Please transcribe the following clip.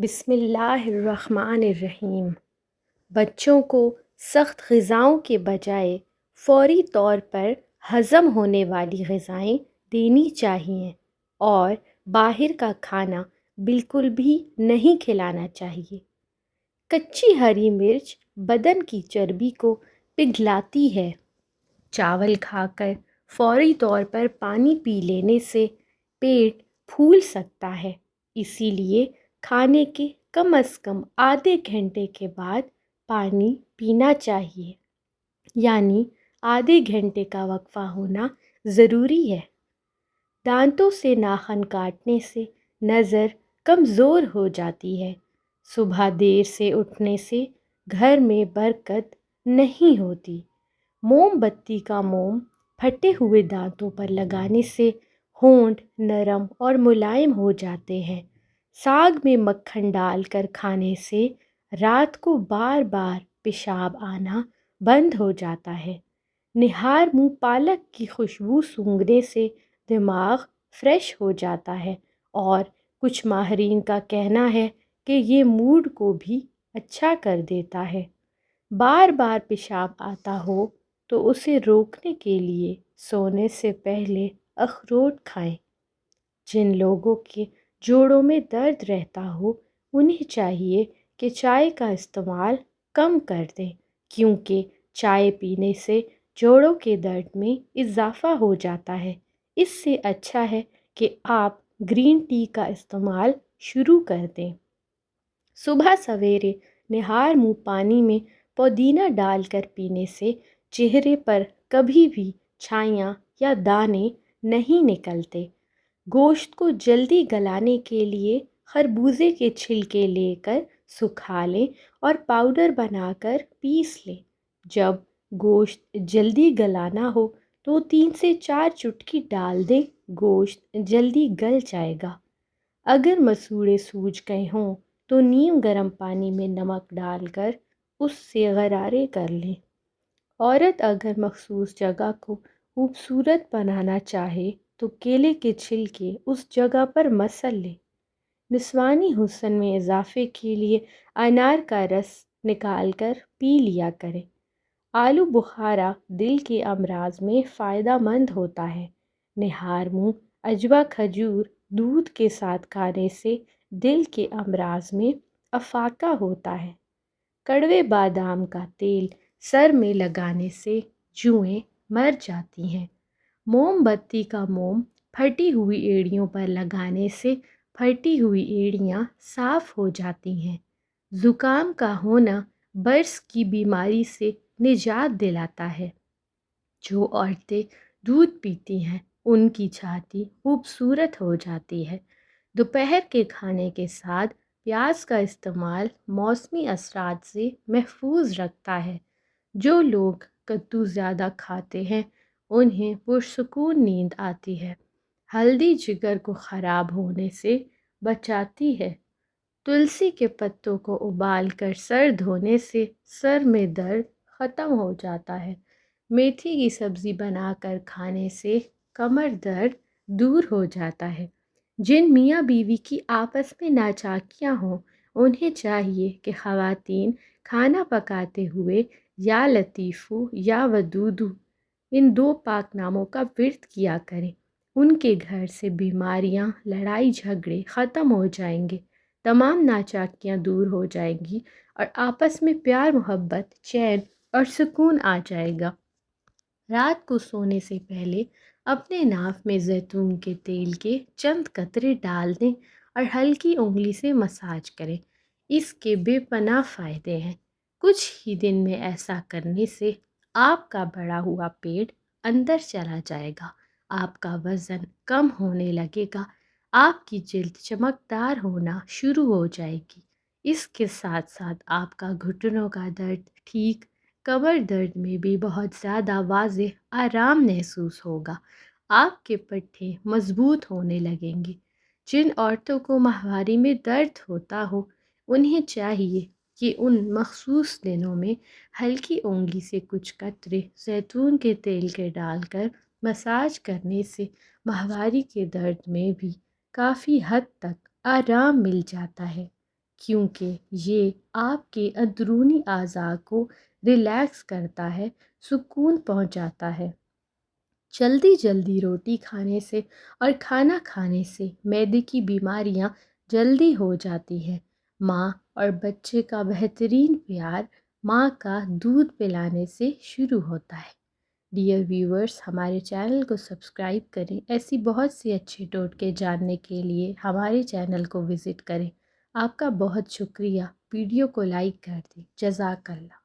بسم اللہ الرحمن الرحیم۔ بچوں کو سخت غذاؤں کے بجائے فوری طور پر ہضم ہونے والی غذائیں دینی چاہئیں اور باہر کا کھانا بالکل بھی نہیں کھلانا چاہیے۔ کچی ہری مرچ بدن کی چربی کو پگھلاتی ہے۔ چاول کھا کر فوری طور پر پانی پی لینے سے پیٹ پھول سکتا ہے، اسی لیے کھانے کے کم از کم آدھے گھنٹے کے بعد پانی پینا چاہیے، یعنی آدھے گھنٹے کا وقفہ ہونا ضروری ہے۔ دانتوں سے ناخن کاٹنے سے نظر کمزور ہو جاتی ہے۔ صبح دیر سے اٹھنے سے گھر میں برکت نہیں ہوتی۔ موم بتی کا موم پھٹے ہوئے دانتوں پر لگانے سے ہونٹ نرم اور ملائم ہو جاتے ہیں۔ ساگ میں مکھن ڈال کر کھانے سے رات کو بار بار پیشاب آنا بند ہو جاتا ہے۔ نہار منہ پالک کی خوشبو سونگھنے سے دماغ فریش ہو جاتا ہے اور کچھ ماہرین کا کہنا ہے کہ یہ موڈ کو بھی اچھا کر دیتا ہے۔ بار بار پیشاب آتا ہو تو اسے روکنے کے لیے سونے سے پہلے اخروٹ کھائیں۔ جن لوگوں کے جوڑوں میں درد رہتا ہو انہیں چاہیے کہ چائے کا استعمال کم کر دیں، کیونکہ چائے پینے سے جوڑوں کے درد میں اضافہ ہو جاتا ہے۔ اس سے اچھا ہے کہ آپ گرین ٹی کا استعمال شروع کر دیں۔ صبح سویرے نہار منہ پانی میں پودینہ ڈال کر پینے سے چہرے پر کبھی بھی چھائیاں یا دانے نہیں نکلتے۔ گوشت کو جلدی گلانے کے لیے خربوزے کے چھلکے لے کر سکھا لیں اور پاؤڈر بنا کر پیس لیں۔ جب گوشت جلدی گلانا ہو تو 3 سے 4 چٹکی ڈال دیں، گوشت جلدی گل جائے گا۔ اگر مسوڑے سوج گئے ہوں تو نیم گرم پانی میں نمک ڈال کر اس سے غرارے کر لیں۔ عورت اگر مخصوص جگہ کو خوبصورت بنانا چاہے تو کیلے کے چھلکے اس جگہ پر مسل لے۔ نسوانی حسن میں اضافے کے لیے انار کا رس نکال کر پی لیا کریں۔ آلو بخارا دل کے امراض میں فائدہ مند ہوتا ہے۔ نہار منہ عجوا کھجور دودھ کے ساتھ کھانے سے دل کے امراض میں افاقہ ہوتا ہے۔ کڑوے بادام کا تیل سر میں لگانے سے جوئیں مر جاتی ہیں۔ موم بتی کا موم پھٹی ہوئی ایڑیوں پر لگانے سے پھٹی ہوئی ایڑیاں صاف ہو جاتی ہیں۔ زکام کا ہونا برس کی بیماری سے نجات دلاتا ہے۔ جو عورتیں دودھ پیتی ہیں ان کی چھاتی خوبصورت ہو جاتی ہے۔ دوپہر کے کھانے کے ساتھ پیاز کا استعمال موسمی اثرات سے محفوظ رکھتا ہے۔ جو لوگ کدو زیادہ کھاتے ہیں انہیں پرسکون نیند آتی ہے۔ ہلدی جگر کو خراب ہونے سے بچاتی ہے۔ تلسی کے پتوں کو ابال کر سر دھونے سے سر میں درد ختم ہو جاتا ہے۔ میتھی کی سبزی بنا کر کھانے سے کمر درد دور ہو جاتا ہے۔ جن میاں بیوی کی آپس میں ناچاکیاں ہوں انہیں چاہیے کہ خواتین کھانا پکاتے ہوئے یا لطیفو یا ودودو ان 2 پاک ناموں کا ورد کیا کریں۔ ان کے گھر سے بیماریاں، لڑائی جھگڑے ختم ہو جائیں گے، تمام ناچاکیاں دور ہو جائیں گی اور آپس میں پیار محبت، چین اور سکون آ جائے گا۔ رات کو سونے سے پہلے اپنے ناف میں زیتون کے تیل کے چند قطرے ڈال دیں اور ہلکی انگلی سے مساج کریں۔ اس کے بے پناہ فائدے ہیں۔ کچھ ہی دن میں ایسا کرنے سے آپ کا بڑا ہوا پیٹ اندر چلا جائے گا، آپ کا وزن کم ہونے لگے گا، آپ کی جلد چمکدار ہونا شروع ہو جائے گی۔ اس کے ساتھ ساتھ آپ کا گھٹنوں کا درد ٹھیک، کمر درد میں بھی بہت زیادہ واضح آرام محسوس ہوگا۔ آپ کے پٹھے مضبوط ہونے لگیں گے۔ جن عورتوں کو ماہواری میں درد ہوتا ہو انہیں چاہیے کہ ان مخصوص دنوں میں ہلکی انگلی سے کچھ قطرے زیتون کے تیل کے ڈال کر مساج کرنے سے ماہواری کے درد میں بھی کافی حد تک آرام مل جاتا ہے، کیونکہ یہ آپ کے اندرونی اعضاء کو ریلیکس کرتا ہے، سکون پہنچاتا ہے۔ جلدی جلدی روٹی کھانے سے اور کھانا کھانے سے معدے کی بیماریاں جلدی ہو جاتی ہیں۔ ماں اور بچے کا بہترین پیار ماں کا دودھ پلانے سے شروع ہوتا ہے۔ ڈیئر ویورز، ہمارے چینل کو سبسکرائب کریں۔ ایسی بہت سی اچھی ٹوٹکے جاننے کے لیے ہمارے چینل کو وزٹ کریں۔ آپ کا بہت شکریہ۔ ویڈیو کو لائک کر دیں۔ جزاک اللہ۔